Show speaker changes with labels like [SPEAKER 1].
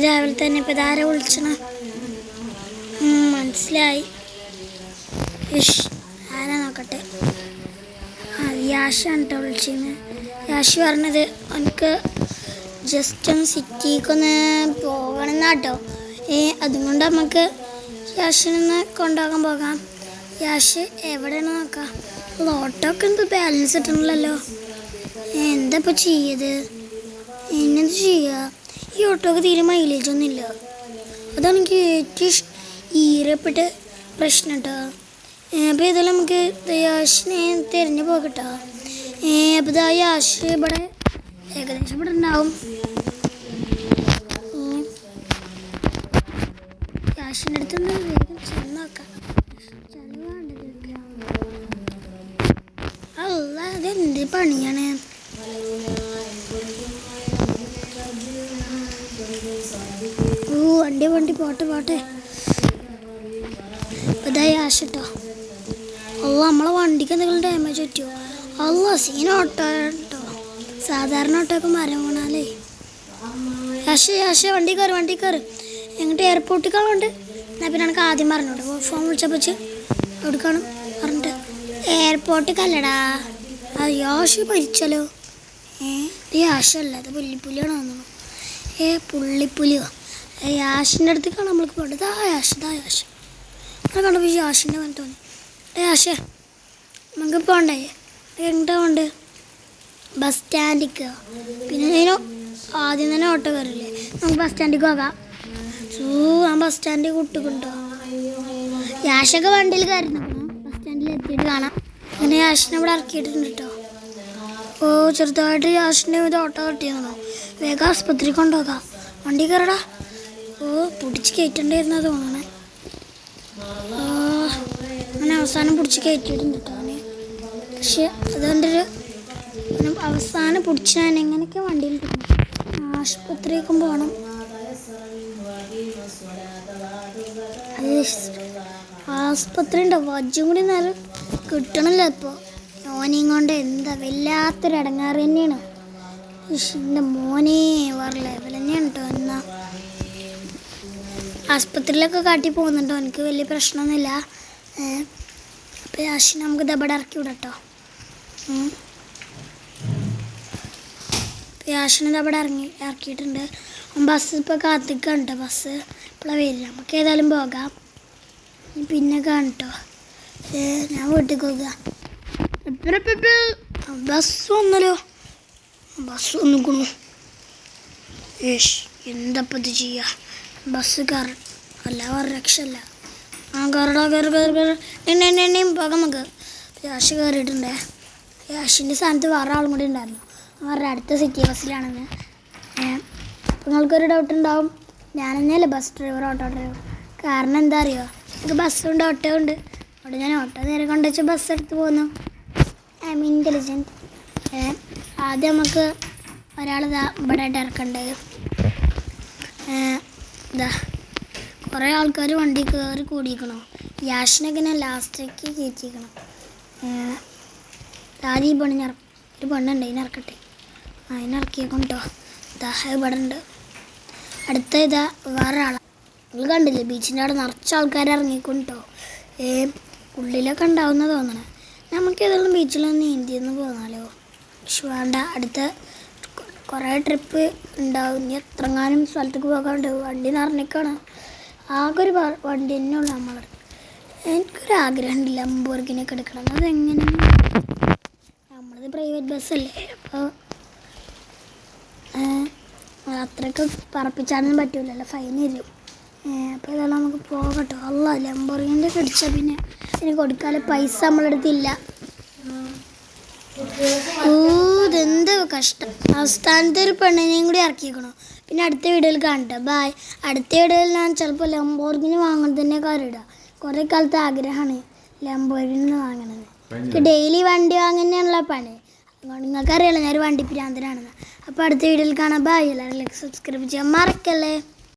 [SPEAKER 1] രാവിലെ തന്നെ ഇപ്പം ഇതാരെ വിളിച്ചണ മനസ്സിലായി. ആരാ നോക്കട്ടെ. യാഷാണ് കേട്ടോ വിളിച്ചിരുന്നത്. യാഷ് പറഞ്ഞത് എനിക്ക് ജസ്റ്റ് ഒന്ന് സിറ്റിക്കൊന്ന് പോകണം എന്നാട്ടോ. അതുകൊണ്ട് നമുക്ക് യാഷിനൊന്ന് കൊണ്ടുപോകാൻ പോകാം. യാഷ് എവിടെയാണ് നോക്കാം. ഓട്ടോ ഒക്കെ എന്ത് ബാലൻസ് കിട്ടണമല്ലോ. എന്താ ഇപ്പം ചെയ്യത്? എന്നെന്ത് ചെയ്യുക? ഈ ഓട്ടോക്ക് തീരെ മൈലേജ് ഒന്നുമില്ല. അതാണ് എനിക്ക് ഏറ്റവും ഈരപ്പെട്ട പ്രശ്നം കേട്ടോ. അപ്പോൾ ഇതെല്ലാം നമുക്ക് യാഷിനെ തിരഞ്ഞു പോകട്ടോ. അപ്പോൾ ഇതാ യാഷ് ഇവിടെ ഏകദേശം ഇവിടെ ഉണ്ടാവും. യാഷിൻ്റെ അടുത്തൊന്ന് വേഗം ചെന്ന് നോക്കാം. അല്ല അതെന്ത് പണിയാണ്. വണ്ടി പോട്ടെ. ഇതാ യാഷ് കേട്ടോ. അല്ല നമ്മളെ വണ്ടിക്ക് എന്തെങ്കിലും ഡാമേജ് പറ്റുമോ? അല്ല സീൻ ഓട്ടോ കേട്ടോ. സാധാരണ ഓട്ടോക്ക് മരം വീണാലേ. യാഷ് വണ്ടി കയറി എങ്ങോട്ട് എയർപോർട്ടിൽ ഉണ്ട്. എന്നാൽ പിന്നെ എനിക്ക് ആദ്യം പറഞ്ഞോട്ടെ. ഫോൺ വിളിച്ചപ്പോൾ എവിടേക്കാണ് പറഞ്ഞിട്ട് എയർപോർട്ടിൽ അല്ലടാ. അത് യാഷ് ഭരിച്ചല്ലോ. യാഷല്ല, അത് പുള്ളിപ്പുലിയാണോ തോന്നുന്നു. പുള്ളിപ്പുലിയോ? യാഷിൻ്റെ അടുത്തേക്കാണ് നമ്മൾക്ക് പോകേണ്ടത്. യാഷ് അങ്ങനെ കണ്ടപ്പോൾ യാഷിൻ്റെ മനം തോന്നി. യാഷേ നമുക്ക് പോകണ്ടേ? എങ്ങോട്ടാ പോകണ്ട്? ബസ് സ്റ്റാൻഡിക്ക്. പിന്നെ ഞാൻ ആദ്യം തന്നെ ഓട്ടോ കയറില്ലേ. നമുക്ക് ബസ് സ്റ്റാൻഡിലേക്ക് പോകാം. ആ ബസ് സ്റ്റാൻഡിൽ കുട്ടിക്കുണ്ടോ? യാഷൊക്കെ വണ്ടിയിൽ കയറിയിരുന്നു. ബസ് സ്റ്റാൻഡിൽ എത്തിയിട്ട് കാണാം. അങ്ങനെ യാഷിനെ ഇവിടെ ഇറക്കിയിട്ടുണ്ട് കേട്ടോ. ചെറുതായിട്ട് യാഷിൻ്റെ ഇത് ഓട്ടോ കിട്ടിയെന്നോ. വേഗം ആസ്പത്രിയിൽ കൊണ്ടുപോകാം. വണ്ടി കയറടാ. പിടിച്ച് കയറ്റണ്ടായിരുന്നാ തോന്നണേ. അങ്ങനെ അവസാനം പിടിച്ച് കയറ്റിയിട്ടുണ്ട് കേട്ടോ അവന്. പക്ഷെ അതുകൊണ്ട് അവസാനം പിടിച്ച് ഞാൻ എങ്ങനെയൊക്കെ വണ്ടിയിൽ കിട്ടും. ആശുപത്രിക്കും പോകണം. ആസ്പത്രി ഉണ്ടോ? വജ്ജും കൂടി നേരം കിട്ടണല്ലോ. ഇപ്പോൾ മോനെയും കൊണ്ട് എന്താ വല്ലാത്തൊരു ഇടങ്ങാറ് തന്നെയാണ്. എൻ്റെ മോനെ വേറെ ലെവൽ തന്നെയാണ് കേട്ടോ. എന്നാ ആസ്പത്രിയിലൊക്കെ കാട്ടി പോകുന്നുണ്ടോ? എനിക്ക് വലിയ പ്രശ്നമൊന്നുമില്ല. അപ്പോൾ യാഷിനെ നമുക്ക് ദബട ഇറക്കി വിടട്ടോ. യാഷിനെ ദബട ഇറക്കിയിട്ടുണ്ട്. ബസ് ഇപ്പോൾ കാത്തിക്കാൻ കേട്ടോ. ബസ് ഇപ്പോഴാണ് വരില്ല. നമുക്ക് ഏതായാലും പോകാം. പിന്നെ കാണട്ടോ. ഞാൻ വീട്ടിൽ പോകുക. ബസ് വന്നല്ലോ. ബസ് വന്നിക്കണു. എന്തപ്പം ഇത് ചെയ്യുക? ബസ് കയറും അല്ല വേറെ രക്ഷല്ല. കയറി പോകാം നമുക്ക്. യാഷ് കയറിയിട്ടുണ്ടേ. യാഷിൻ്റെ സ്ഥാനത്ത് വേറെ ആളും കൂടി ഉണ്ടായിരുന്നു. അവരുടെ അടുത്ത സിറ്റി ബസ്സിലാണെന്ന്. നിങ്ങൾക്കൊരു ഡൗട്ട് ഉണ്ടാവും, ഞാൻ തന്നെയല്ലേ ബസ് ഡ്രൈവർ, ഓട്ടോ ഡ്രൈവർ. കാരണം എന്താ അറിയുമോ? എനിക്ക് ബസ്സുണ്ട് ഓട്ടോ ഉണ്ട്. അവിടെ ഞാൻ ഓട്ടോ നേരെ കൊണ്ടുവച്ച് ബസ് എടുത്ത് പോന്നു. I M intelligent. ആദ്യം നമുക്ക് ഒരാളിതാ ഇവിടെ ആയിട്ട് ഇറക്കണ്ടേ. ഇതാ കുറേ ആൾക്കാർ വണ്ടി കയറി കൂടിയിരിക്കണോ. യാഷിനൊക്കെ ഞാൻ ലാസ്റ്റേക്ക് കയറ്റിയിരിക്കണം. ആദ്യം ഈ പെണ്ണിന് ഒരു പെണ്ണുണ്ട്, ഇതിനിറക്കട്ടെ. അതിനിറക്കിയേക്കും കേട്ടോ. ഇതാ ഇവിടെ ഉണ്ട്. അടുത്ത ഇതാ വേറെ ആളാണ്. നിങ്ങൾ കണ്ടില്ലേ ബീച്ചിൻ്റെ അവിടെ നിറച്ച ആൾക്കാർ ഇറങ്ങിക്കും കേട്ടോ. ഉള്ളിലൊക്കെ ഉണ്ടാവുന്ന തോന്നണേ. നമുക്ക് ഏതെങ്കിലും ബീച്ചിലൊന്ന് നീന്തിയെന്ന് പോന്നാലോ? പക്ഷെ വേണ്ട, അടുത്ത കുറേ ട്രിപ്പ് ഉണ്ടാവും. ഇനി എത്രങ്ങാനും സ്ഥലത്തേക്ക് പോകാണ്ട്. വണ്ടി നിറഞ്ഞിക്കാണ്. ആകെ ഒരു വണ്ടി തന്നെ ഉള്ളു നമ്മളവിടെ. എനിക്കൊരാഗ്രഹമുണ്ട് ലംബോർഗിനിയൊക്കെ എടുക്കണം. അതെങ്ങനെ? നമ്മളത് പ്രൈവറ്റ് ബസ്സല്ലേ. അപ്പോൾ അത്രയ്ക്ക് പറപ്പിച്ചാനൊന്നും പറ്റില്ലല്ലോ, ഫൈൻ തരും. അപ്പോൾ ഇതെല്ലാം നമുക്ക് പോകട്ടോ. അല്ല ലംബോർഗിൻ്റെ ഒക്കെ അടിച്ചാൽ പിന്നെ അതിന് കൊടുക്കാതെ പൈസ നമ്മളെടുത്തില്ല. ഇതെന്ത് കഷ്ടം. അവസാനത്തെ ഒരു പെണ്ണിനെയും കൂടി ഇറക്കിക്കണോ. പിന്നെ അടുത്ത വീഡിയോയിൽ കാണട്ടെ. ബായ്. അടുത്ത വീഡിയോയിൽ ഞാൻ ചിലപ്പോൾ ലംബോർഗിനി വാങ്ങുന്നത് തന്നെ കാര്യമില്ല. കുറേ കാലത്തെ ആഗ്രഹമാണ് ലംബോർഗിനി വാങ്ങണത്. എനിക്ക് ഡെയിലി വണ്ടി വാങ്ങുന്നതാണല്ലോ പണി. അതുകൊണ്ട് നിങ്ങൾക്കറിയാലോ ഞാനൊരു വണ്ടി പ്രാന്തനാണെന്ന്. അപ്പോൾ അടുത്ത വീഡിയോയിൽ കാണാം. ബായ്. എല്ലാവരും സബ്സ്ക്രൈബ് ചെയ്യാൻ മറക്കല്ലേ.